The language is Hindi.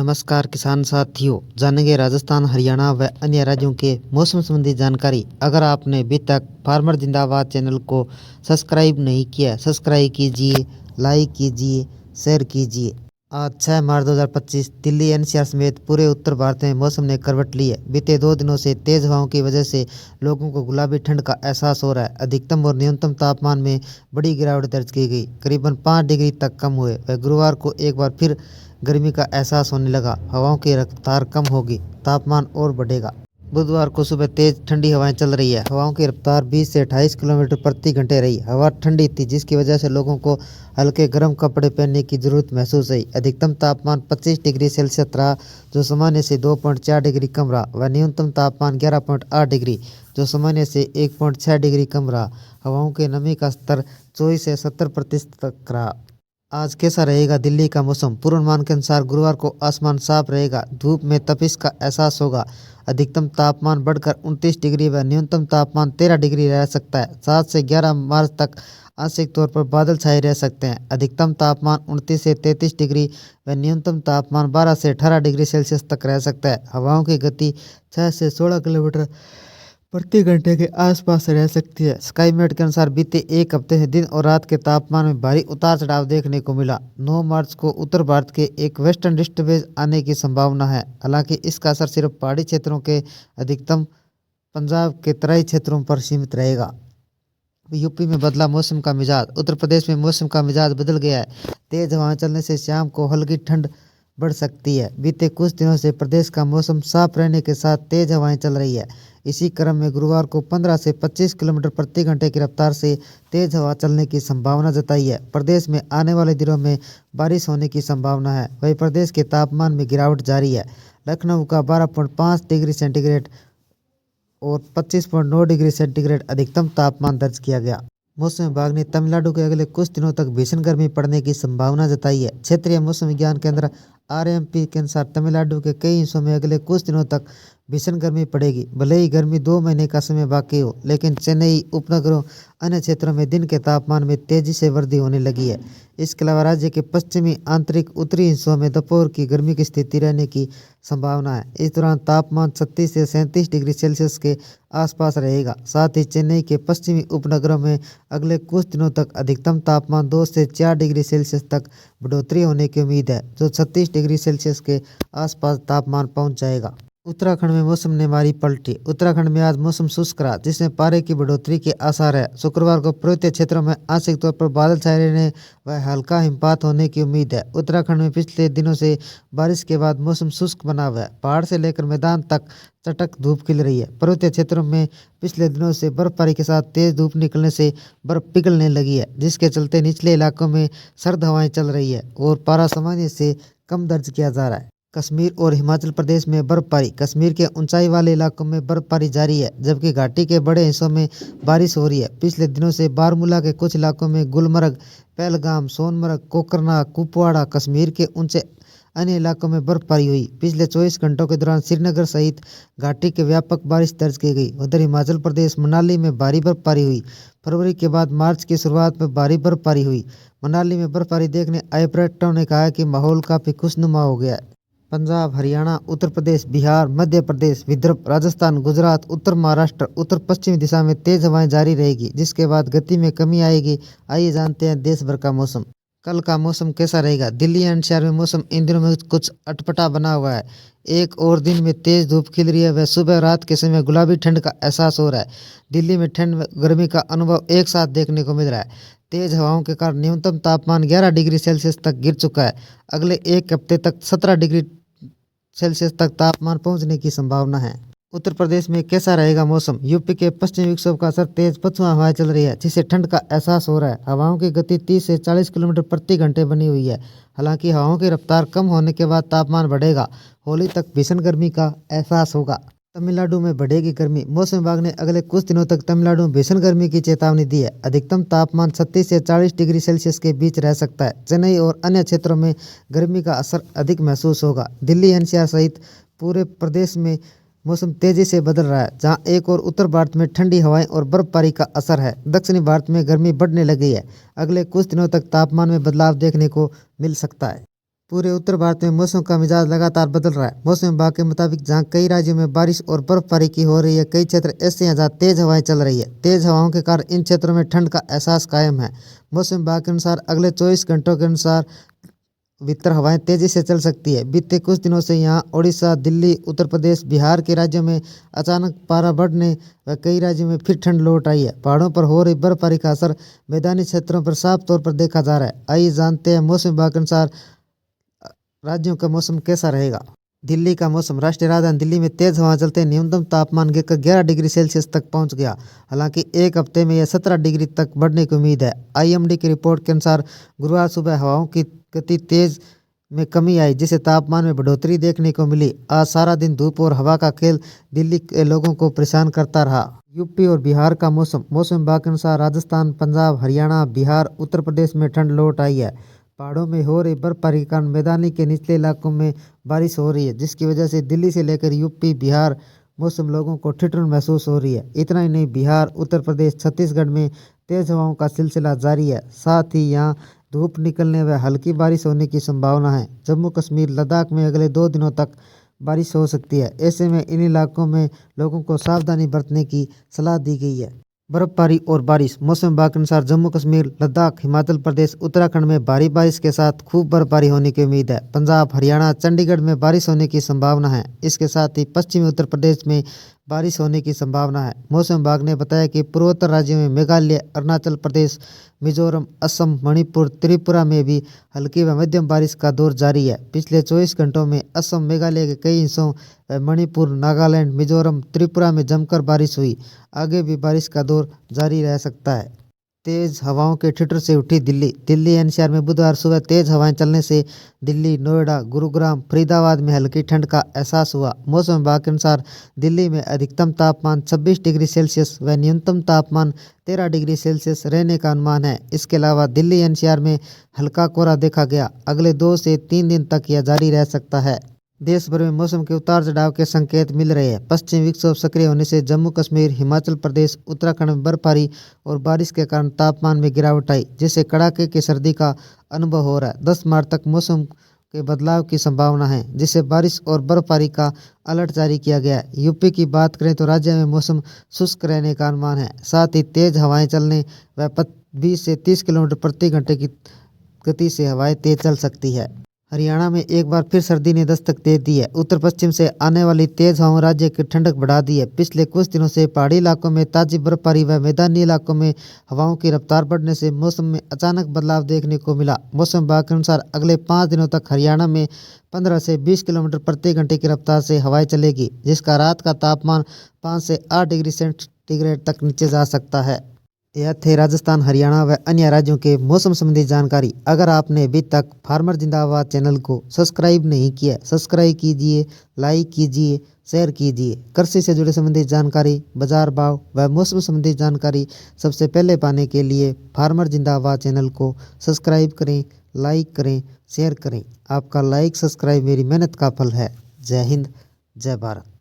नमस्कार किसान साथियों, जानेंगे राजस्थान, हरियाणा व अन्य राज्यों के मौसम संबंधी जानकारी। अगर आपने अभी तक फार्मर जिंदाबाद चैनल को सब्सक्राइब नहीं किया, सब्सक्राइब कीजिए, लाइक कीजिए, शेयर कीजिए। आज 6 मार्च 2025 दिल्ली एनसीआर समेत पूरे उत्तर भारत में मौसम ने करवट ली है। बीते 2 दिनों से तेज हवाओं की वजह से लोगों को गुलाबी ठंड का एहसास हो रहा है। अधिकतम और न्यूनतम तापमान में बड़ी गिरावट दर्ज की गई, करीबन 5 डिग्री तक कम हुए। वह गुरुवार को एक बार फिर गर्मी का एहसास होने लगा। हवाओं की रफ्तार कम होगी, तापमान और बढ़ेगा। बुधवार को सुबह तेज ठंडी हवाएं चल रही है। हवाओं की रफ्तार 20 से 28 किलोमीटर प्रति घंटे रही। हवा ठंडी थी, जिसकी वजह से लोगों को हल्के गर्म कपड़े पहनने की जरूरत महसूस हुई। अधिकतम तापमान 25 डिग्री सेल्सियस रहा, जो सामान्य से 2.4 डिग्री कम रहा। वह न्यूनतम तापमान 11.8 डिग्री, जो सामान्य से 1.6 डिग्री कम रहा। हवाओं के नमी का स्तर 24 से 70% तक रहा। आज कैसा रहेगा दिल्ली का मौसम? पूर्वानुमान के अनुसार गुरुवार को आसमान साफ रहेगा, धूप में तपिश का एहसास होगा। अधिकतम तापमान बढ़कर 29 डिग्री व न्यूनतम तापमान 13 डिग्री रह सकता है। 7 से 11 मार्च तक आंशिक तौर पर बादल छाए रह सकते हैं। अधिकतम तापमान 29 से 33 डिग्री व न्यूनतम तापमान 12 से 18 डिग्री सेल्सियस तक रह सकता है। हवाओं की गति 6 से 16 किलोमीटर प्रति घंटे के आसपास रह सकती है। स्काईमेट के अनुसार बीते एक हफ्ते से दिन और रात के तापमान में भारी उतार चढ़ाव देखने को मिला। 9 मार्च को उत्तर भारत के एक वेस्टर्न डिस्टर्बेंस आने की संभावना है। हालांकि इसका असर सिर्फ पहाड़ी क्षेत्रों के अधिकतम पंजाब के तराई क्षेत्रों पर सीमित रहेगा। यूपी में बदला मौसम का मिजाज। उत्तर प्रदेश में मौसम का मिजाज बदल गया है। तेज हवाएं चलने से शाम को हल्की ठंड बढ़ सकती है। बीते कुछ दिनों से प्रदेश का मौसम साफ रहने के साथ तेज हवाएं चल रही है। इसी क्रम में गुरुवार को 15 से 25 किलोमीटर प्रति घंटे की रफ्तार से तेज हवा चलने की संभावना जताई है। प्रदेश में आने वाले दिनों में बारिश होने की संभावना है। वहीं प्रदेश के तापमान में गिरावट जारी है। लखनऊ का 12.5 डिग्री सेंटीग्रेड और 25.9 डिग्री सेंटीग्रेड अधिकतम तापमान दर्ज किया गया। मौसम विभाग ने तमिलनाडु के अगले कुछ दिनों तक भीषण गर्मी पड़ने की संभावना जताई है। क्षेत्रीय मौसम विज्ञान केंद्र आरएमपी के अनुसार तमिलनाडु के कई हिस्सों में अगले कुछ दिनों तक भीषण गर्मी पड़ेगी। भले ही गर्मी 2 महीने का समय बाकी हो, लेकिन चेन्नई उपनगरों अन्य क्षेत्रों में दिन के तापमान में तेजी से वृद्धि होने लगी है। इसके अलावा राज्य के पश्चिमी, आंतरिक, उत्तरी हिस्सों में दोपहर की गर्मी की स्थिति रहने की संभावना है। इस दौरान तापमान 36 से 37 डिग्री सेल्सियस के आसपास रहेगा। साथ ही चेन्नई के पश्चिमी उपनगरों में अगले कुछ दिनों तक अधिकतम तापमान 2 से 4 डिग्री सेल्सियस तक बढ़ोतरी होने की उम्मीद है, जो 36 डिग्री सेल्सियस के आसपास तापमान पहुंच जाएगा। उत्तराखंड में मौसम ने मारी पलटी। उत्तराखंड में आज मौसम शुष्क रहा, जिसमें पारे की बढ़ोतरी के आसार है। शुक्रवार को पर्वतीय क्षेत्रों में आंशिक तौर पर बादल छाए रहने व हल्का हिमपात होने की उम्मीद है। उत्तराखंड में पिछले दिनों से बारिश के बाद मौसम शुष्क बना हुआ है। पहाड़ से लेकर मैदान तक चटक धूप खिल रही है। पर्वतीय क्षेत्रों में पिछले दिनों से बर्फबारी के साथ तेज धूप निकलने से बर्फ पिघलने लगी है, जिसके चलते निचले इलाकों में सर्द हवाएं चल रही है और पारा सामान्य से कम दर्ज किया जा रहा है। कश्मीर और हिमाचल प्रदेश में बर्फबारी। कश्मीर के ऊंचाई वाले इलाकों में बर्फबारी जारी है, जबकि घाटी के बड़े हिस्सों में बारिश हो रही है। पिछले दिनों से बारामूला के कुछ इलाकों में गुलमर्ग, पहलगाम, सोनमर्ग, कोकरना, कुपवाड़ा, कश्मीर के ऊंचे अन्य इलाकों में बर्फबारी हुई। पिछले 24 घंटों के दौरान श्रीनगर सहित घाटी के व्यापक बारिश दर्ज की गई। उधर हिमाचल प्रदेश मनाली में भारी बर्फबारी हुई। फरवरी के बाद मार्च की शुरुआत में भारी बर्फबारी हुई। मनाली में बर्फबारी देखने आए पर्यटकों ने कहा कि माहौल काफी खुशनुमा हो गया है। पंजाब, हरियाणा, उत्तर प्रदेश, बिहार, मध्य प्रदेश, विदर्भ, राजस्थान, गुजरात, उत्तर महाराष्ट्र, उत्तर पश्चिमी दिशा में तेज हवाएं जारी रहेगी, जिसके बाद गति में कमी आएगी। आइए जानते हैं देश भर का मौसम। कल का मौसम कैसा रहेगा? दिल्ली एनसीआर में मौसम इन दिनों में कुछ अटपटा बना हुआ है। एक और दिन में तेज धूप खिल रही है, वह सुबह रात के समय गुलाबी ठंड का एहसास हो रहा है। दिल्ली में ठंड व गर्मी का अनुभव एक साथ देखने को मिल रहा है। तेज हवाओं के कारण न्यूनतम तापमान 11 डिग्री सेल्सियस तक गिर चुका है। अगले एक हफ्ते तक 17 डिग्री सेल्सियस तक तापमान पहुंचने की संभावना है। उत्तर प्रदेश में कैसा रहेगा मौसम? यूपी के पश्चिमी विक्षोभ का असर तेज पछुआ हवाएं चल रही है, जिससे ठंड का एहसास हो रहा है। हवाओं की गति 30 से 40 किलोमीटर प्रति घंटे बनी हुई है। हालांकि हवाओं की रफ्तार कम होने के बाद तापमान बढ़ेगा। होली तक भीषण गर्मी का एहसास होगा। तमिलनाडु में बढ़ेगी गर्मी। मौसम विभाग ने अगले कुछ दिनों तक तमिलनाडु में भीषण गर्मी की चेतावनी दी है। अधिकतम तापमान 36 से 40 डिग्री सेल्सियस के बीच रह सकता है। चेन्नई और अन्य क्षेत्रों में गर्मी का असर अधिक महसूस होगा। दिल्ली एनसीआर सहित पूरे प्रदेश में मौसम तेजी से बदल रहा है, जहां एक और उत्तर भारत में ठंडी हवाएं और बर्फबारी का असर है। दक्षिणी भारत में गर्मी बढ़ने लगी है। अगले कुछ दिनों तक तापमान में बदलाव देखने को मिल सकता है। पूरे उत्तर भारत में मौसम का मिजाज लगातार बदल रहा है। मौसम विभाग के मुताबिक जहां कई राज्यों में बारिश और बर्फबारी की हो रही है, कई क्षेत्र ऐसे हैं जहां तेज हवाएं चल रही है। तेज हवाओं के कारण इन क्षेत्रों में ठंड का एहसास कायम है। मौसम विभाग के अनुसार अगले 24 घंटों के अनुसार भीतर हवाएं तेजी से चल सकती है। बीते कुछ दिनों से यहां उड़ीसा, दिल्ली, उत्तर प्रदेश, बिहार के राज्यों में अचानक पारा बढ़ने व कई राज्यों में फिर ठंड लौट आई है। पहाड़ों पर हो रही बर्फबारी का असर मैदानी क्षेत्रों पर साफ तौर पर देखा जा रहा है। आइए जानते हैं मौसम विभाग के अनुसार राज्यों का मौसम कैसा रहेगा। दिल्ली का मौसम। राष्ट्रीय राजधानी दिल्ली में तेज हवा चलते न्यूनतम तापमान गिरकर 11 डिग्री सेल्सियस तक पहुंच गया। हालांकि एक हफ्ते में यह 17 डिग्री तक बढ़ने की उम्मीद है। आईएमडी की रिपोर्ट के अनुसार गुरुवार सुबह हवाओं की गति तेज में कमी आई, जिससे तापमान में बढ़ोतरी देखने को मिली। आज सारा दिन धूप और हवा का खेल दिल्ली के लोगों को परेशान करता रहा। यूपी और बिहार का मौसम। मौसम विभाग के अनुसार राजस्थान, पंजाब, हरियाणा, बिहार, उत्तर प्रदेश में ठंड लौट आई है। पहाड़ों में हो रही बर्फबारी के कारण मैदानी के निचले इलाकों में बारिश हो रही है, जिसकी वजह से दिल्ली से लेकर यूपी, बिहार मौसम लोगों को ठिठुरन महसूस हो रही है। इतना ही नहीं, बिहार, उत्तर प्रदेश, छत्तीसगढ़ में तेज हवाओं का सिलसिला जारी है। साथ ही यहाँ धूप निकलने व हल्की बारिश होने की संभावना है। जम्मू कश्मीर, लद्दाख में अगले 2 दिनों तक बारिश हो सकती है। ऐसे में इन इलाकों में लोगों को सावधानी बरतने की सलाह दी गई है। बर्फबारी और बारिश। मौसम विभाग के अनुसार जम्मू कश्मीर, लद्दाख, हिमाचल प्रदेश, उत्तराखंड में भारी बारिश के साथ खूब बर्फबारी होने की उम्मीद है। पंजाब, हरियाणा, चंडीगढ़ में बारिश होने की संभावना है। इसके साथ ही पश्चिमी उत्तर प्रदेश में बारिश होने की संभावना है। मौसम विभाग ने बताया कि पूर्वोत्तर राज्यों में मेघालय, अरुणाचल प्रदेश, मिजोरम, असम, मणिपुर, त्रिपुरा में भी हल्की व मध्यम बारिश का दौर जारी है। पिछले 24 घंटों में असम, मेघालय के कई हिस्सों व मणिपुर, नागालैंड, मिजोरम, त्रिपुरा में जमकर बारिश हुई। आगे भी बारिश का दौर जारी रह सकता है। तेज हवाओं के ठिठुर से उठी दिल्ली। दिल्ली एनसीआर में बुधवार सुबह तेज हवाएं चलने से दिल्ली, नोएडा, गुरुग्राम, फरीदाबाद में हल्की ठंड का एहसास हुआ। मौसम विभाग के अनुसार दिल्ली में अधिकतम तापमान 26 डिग्री सेल्सियस व न्यूनतम तापमान 13 डिग्री सेल्सियस रहने का अनुमान है। इसके अलावा दिल्ली एनसीआर में हल्का कोहरा देखा गया। अगले 2 से 3 दिन तक यह जारी रह सकता है। देश भर में मौसम के उतार चढ़ाव के संकेत मिल रहे हैं। पश्चिमी विक्षोभ सक्रिय होने से जम्मू कश्मीर, हिमाचल प्रदेश, उत्तराखंड में बर्फबारी और बारिश के कारण तापमान में गिरावट आई, जिससे कड़ाके की सर्दी का अनुभव हो रहा है। 10 मार्च तक मौसम के बदलाव की संभावना है, जिससे बारिश और बर्फबारी का अलर्ट जारी किया गया है। यूपी की बात करें तो राज्य में मौसम शुष्क रहने का अनुमान है। साथ ही तेज हवाएं चलने व 20 से 30 किलोमीटर प्रति घंटे की गति से हवाएं तेज चल सकती है। हरियाणा में एक बार फिर सर्दी ने दस्तक दे दी है। उत्तर पश्चिम से आने वाली तेज हवाओं राज्य की ठंडक बढ़ा दी है। पिछले कुछ दिनों से पहाड़ी इलाकों में ताजी बर्फबारी व मैदानी इलाकों में हवाओं की रफ्तार बढ़ने से मौसम में अचानक बदलाव देखने को मिला। मौसम विभाग के अनुसार अगले 5 दिनों तक हरियाणा में 15 से 20 किलोमीटर प्रति घंटे की रफ्तार से हवाएं चलेगी, जिसका रात का तापमान 5 से 8 डिग्री सेंटीग्रेड तक नीचे जा सकता है। यह थे राजस्थान, हरियाणा व अन्य राज्यों के मौसम संबंधी जानकारी। अगर आपने अभी तक फार्मर जिंदाबाद चैनल को सब्सक्राइब नहीं किया, सब्सक्राइब कीजिए, लाइक कीजिए, शेयर कीजिए। कृषि से जुड़े संबंधित जानकारी, बाजार भाव व मौसम संबंधी जानकारी सबसे पहले पाने के लिए फार्मर जिंदाबाद चैनल को सब्सक्राइब करें, लाइक करें, शेयर करें। आपका लाइक, सब्सक्राइब मेरी मेहनत का फल है। जय हिंद, जय भारत।